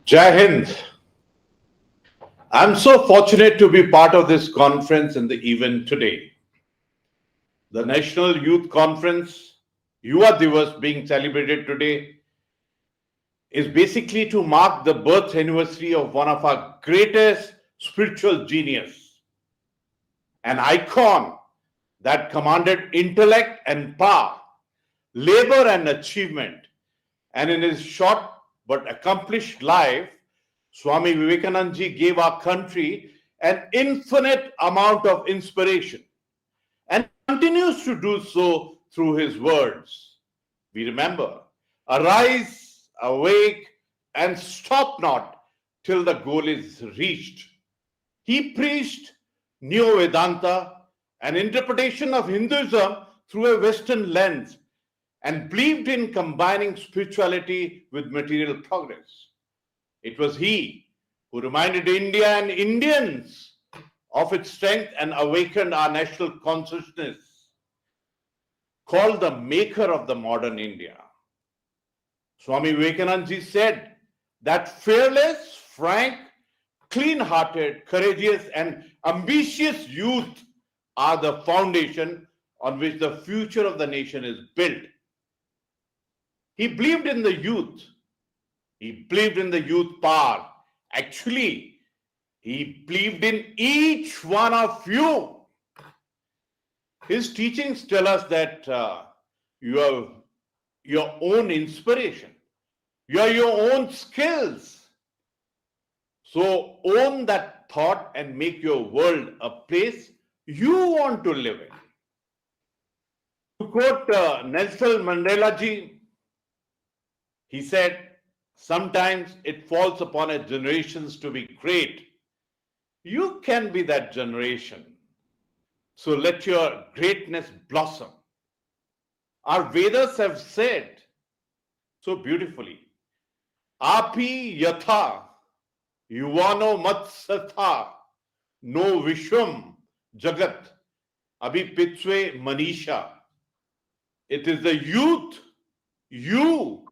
Jai Hind. I'm so fortunate to be part of this conference and the event today. The National Youth Conference, Yuva Divas, being celebrated today, is basically to mark the birth anniversary of one of our greatest spiritual genius, an icon that commanded intellect and power, labor and achievement, and in his short but accomplished life, Swami Vivekananda ji gave our country an infinite amount of inspiration and continues to do so through his words. We remember, arise, awake, and stop not till the goal is reached. He preached Neo Vedanta, an interpretation of Hinduism through a Western lens, and believed in combining spirituality with material progress. It was he who reminded India and Indians of its strength and awakened our national consciousness, called the maker of the modern India. Swami Vivekananda ji said that fearless, frank, clean-hearted, courageous, and ambitious youth are the foundation on which the future of the nation is built. He believed in the youth. He believed in the youth power. Actually, he believed in each one of you. His teachings tell us that you have your own inspiration. You are your own skills. So own that thought and make your world a place you want to live in. To quote Nelson Mandela ji, he said, sometimes it falls upon a generations to be great. You can be that generation. So let your greatness blossom. Our Vedas have said so beautifully, Api yatha yuvano matsatha no vishwam jagat abhi pitsve manisha. It is the youth, you,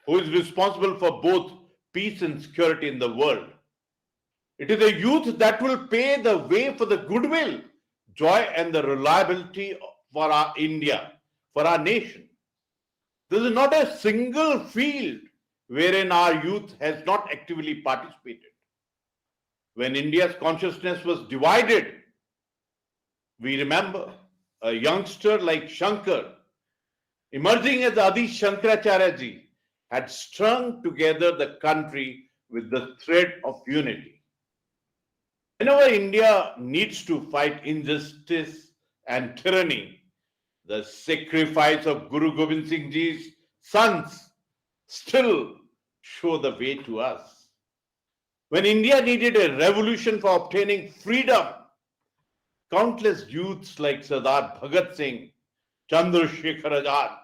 who is responsible for both peace and security in the world. It is the youth that will pave the way for the goodwill, joy, and the reliability for our India, for our nation. There is not a single field wherein our youth has not actively participated. When India's consciousness was divided, we remember a youngster like Shankar, emerging as Adi Shankaracharya ji, had strung together the country with the thread of unity. Whenever India needs to fight injustice and tyranny, the sacrifice of Guru Gobind Singh Ji's sons still show the way to us. When India needed a revolution for obtaining freedom, countless youths like Sardar Bhagat Singh, Chandrasekhar Azad,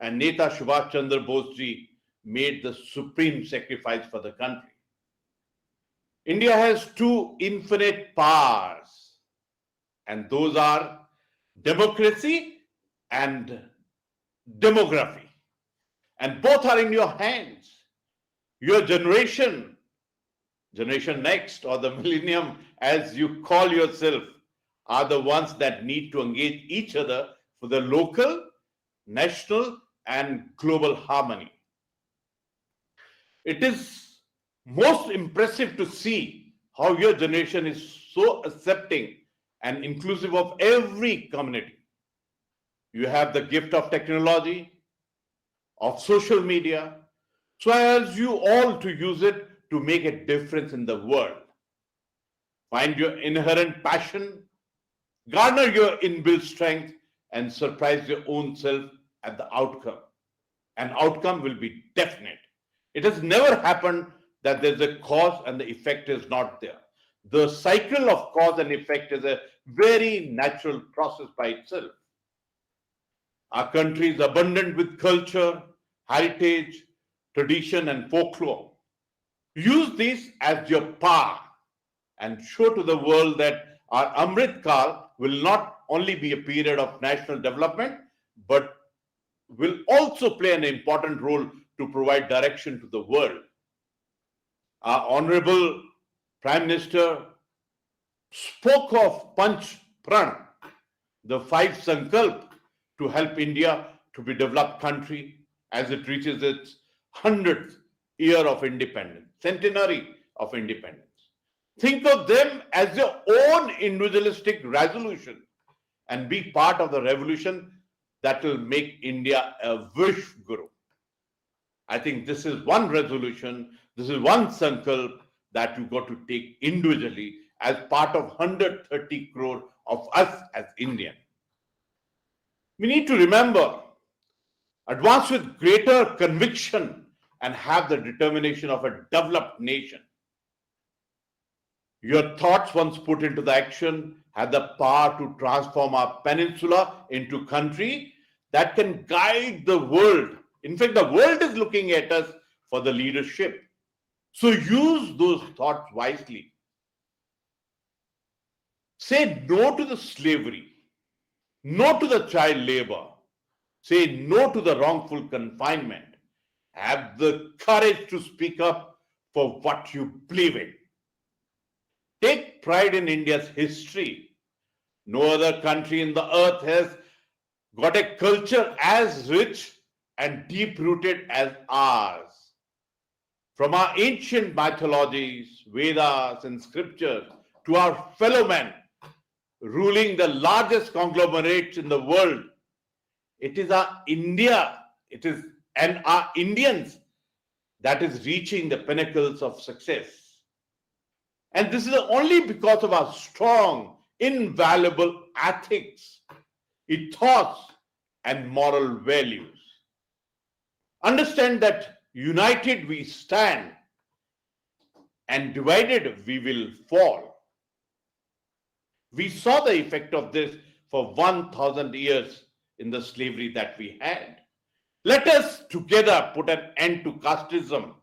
and Neta Subhash Chandra Bose ji made the supreme sacrifice for the country. India has two infinite powers, and those are democracy and demography. And both are in your hands. Your generation, Generation Next, or the millennium, as you call yourself, are the ones that need to engage each other for the local, national, and global harmony. It is most impressive to see how your generation is so accepting and inclusive of every community. You have the gift of technology, of social media, so I urge you all to use it to make a difference in the world. Find your inherent passion, garner your inbuilt strength, and surprise your own self at the outcome. An outcome will be definite. It has never happened that there's a cause and the effect is not there. The cycle of cause and effect is a very natural process by itself. Our country is abundant with culture, heritage, tradition, and folklore. Use this as your power and show to the world that our Amrit Kal will not only be a period of national development, but will also play an important role to provide direction to the world. Our Honorable Prime Minister spoke of Panch Pran, the five Sankalp to help India to be a developed country as it reaches its 100th year of independence, centenary of independence. Think of them as your own individualistic resolution and be part of the revolution that will make India a wish guru. I think this is one resolution, this is one sankalp that you got to take individually as part of 130 crore of us as Indian. We need to remember, advance with greater conviction and have the determination of a developed nation. Your thoughts, once put into the action, have the power to transform our peninsula into a country that can guide the world. In fact, the world is looking at us for the leadership. So use those thoughts wisely. Say no to the slavery, no to the child labor, say no to the wrongful confinement. Have the courage to speak up for what you believe in. Take pride in India's history. No other country in the earth has got a culture as rich and deep-rooted as ours. From our ancient mythologies, Vedas and scriptures, to our fellow men ruling the largest conglomerates in the world, it is our India, and our Indians that is reaching the pinnacles of success. And this is only because of our strong, invaluable ethics, ethos, and moral values. Understand that united we stand and divided we will fall. We saw the effect of this for 1,000 years in the slavery that we had. Let us together put an end to casteism,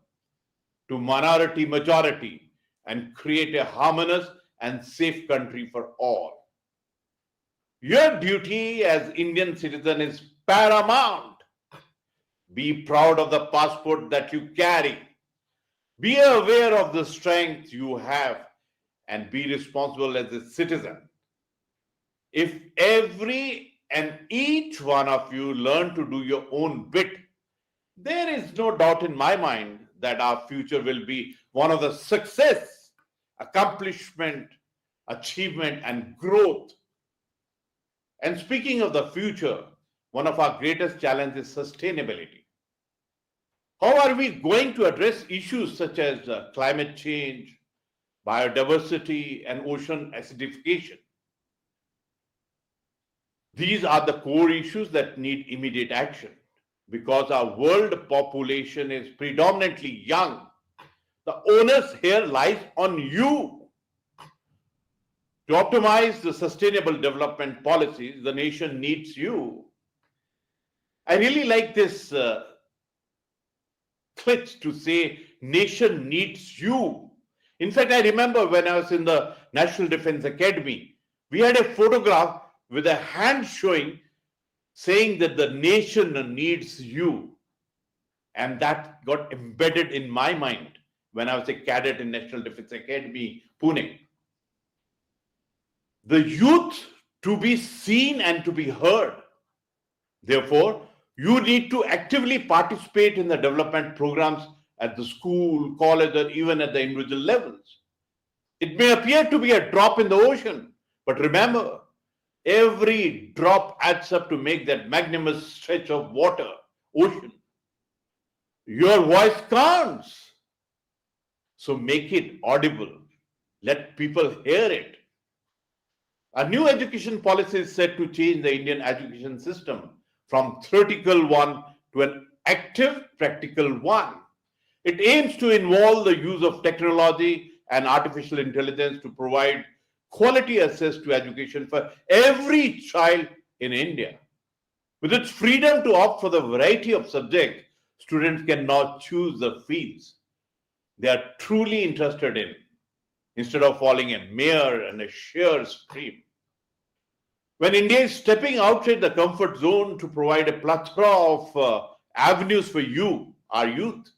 to minority majority, and create a harmonious and safe country for all. Your duty as Indian citizen is paramount. Be proud of the passport that you carry. Be aware of the strength you have and be responsible as a citizen. If every and each one of you learn to do your own bit, there is no doubt in my mind that our future will be one of the success, accomplishment, achievement, and growth. And speaking of the future, one of our greatest challenges is sustainability. How are we going to address issues such as climate change, biodiversity, and ocean acidification? These are the core issues that need immediate action. Because our world population is predominantly young, the onus here lies on you. To optimize the sustainable development policies, the nation needs you. I really like this glitch to say nation needs you. In fact, I remember when I was in the National Defense Academy, we had a photograph with a hand showing saying that the nation needs you. And that got embedded in my mind when I was a cadet in National Defense Academy, Pune. The youth to be seen and to be heard. Therefore, you need to actively participate in the development programs at the school, college, or even at the individual levels. It may appear to be a drop in the ocean, but remember, every drop adds up to make that magnanimous stretch of water, ocean. Your voice counts. So make it audible. Let people hear it. A new education policy is set to change the Indian education system from theoretical one to an active, practical one. It aims to involve the use of technology and artificial intelligence to provide quality access to education for every child in India. With its freedom to opt for the variety of subjects, students can now choose the fields they are truly interested in, instead of following a mere and a sheer stream. When India is stepping outside the comfort zone to provide a plethora of avenues for you, our youth,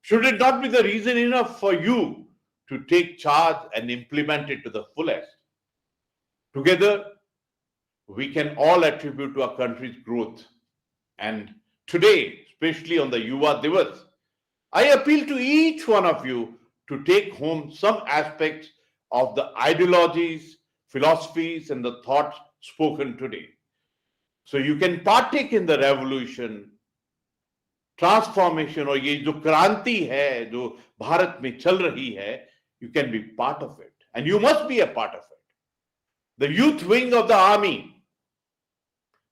Should it not be the reason enough for you to take charge and implement it to the fullest? Together, we can all attribute to our country's growth. And today, especially on the Yuva Divas, I appeal to each one of you to take home some aspects of the ideologies, philosophies, and the thoughts spoken today. So you can partake in the revolution, transformation, or ये जो क्रांति है जो भारत में चल रही है, you can be part of it, and you must be a part of it. The youth wing of the army,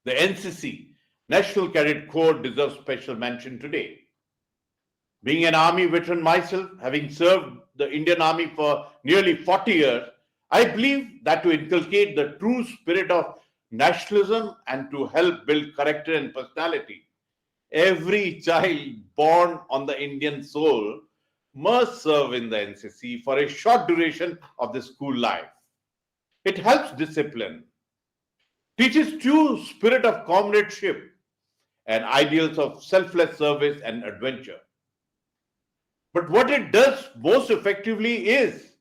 the NCC, National Cadet Corps, deserves special mention today. Being an army veteran myself, having served the Indian Army for nearly 40 years, I believe that to inculcate the true spirit of nationalism and to help build character and personality, every child born on the Indian soul must serve in the NCC for a short duration of the school life. It helps discipline, teaches true spirit of comradeship and ideals of selfless service and adventure. But what it does most effectively is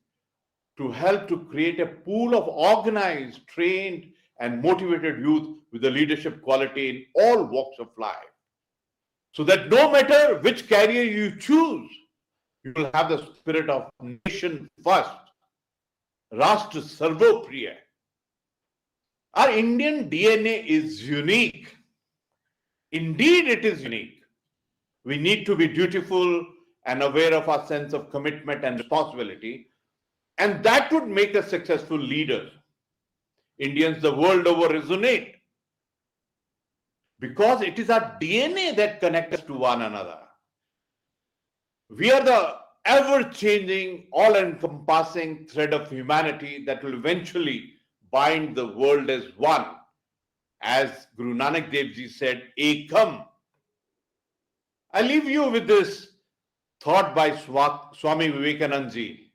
to help to create a pool of organized, trained, and motivated youth with the leadership quality in all walks of life. So that no matter which career you choose, you will have the spirit of nation first, Rashtra Sarvopriya. Our Indian DNA is unique. Indeed, it is unique. We need to be dutiful and aware of our sense of commitment and responsibility, and that would make us successful leaders. Indians the world over resonate because it is our DNA that connects us to one another. We are the ever-changing, all-encompassing thread of humanity that will eventually bind the world as one. As Guru Nanak Dev Ji said, Ekam. I leave you with this thought by Swami Vivekananda Ji.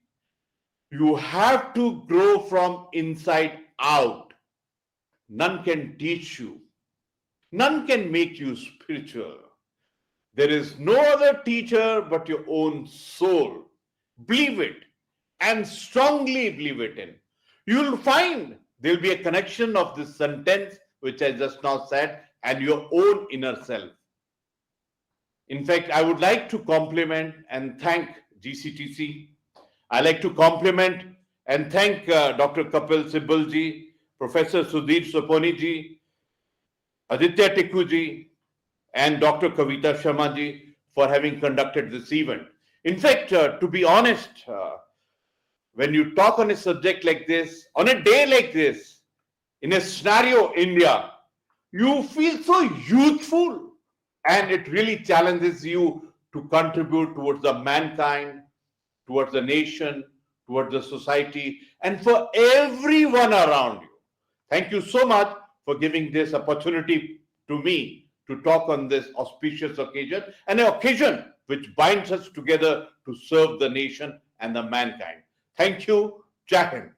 You have to grow from inside out. None can teach you. None can make you spiritual. There is no other teacher but your own soul. Believe it and strongly believe it in. You will find there will be a connection of this sentence which I just now said and your own inner self. In fact, I would like to compliment and thank GCTC. I like to compliment and thank Dr. Kapil Sibal ji, Professor Sudhir Soponi ji, Aditya Tikku ji, and Dr. Kavita Sharma ji for having conducted this event. In fact, to be honest, when you talk on a subject like this, on a day like this, in a scenario India, you feel so youthful and it really challenges you to contribute towards the mankind, towards the nation, towards the society, and for everyone around you. Thank you so much for giving this opportunity to me to talk on this auspicious occasion, and an occasion which binds us together to serve the nation and the mankind. Thank you. Jai Hind.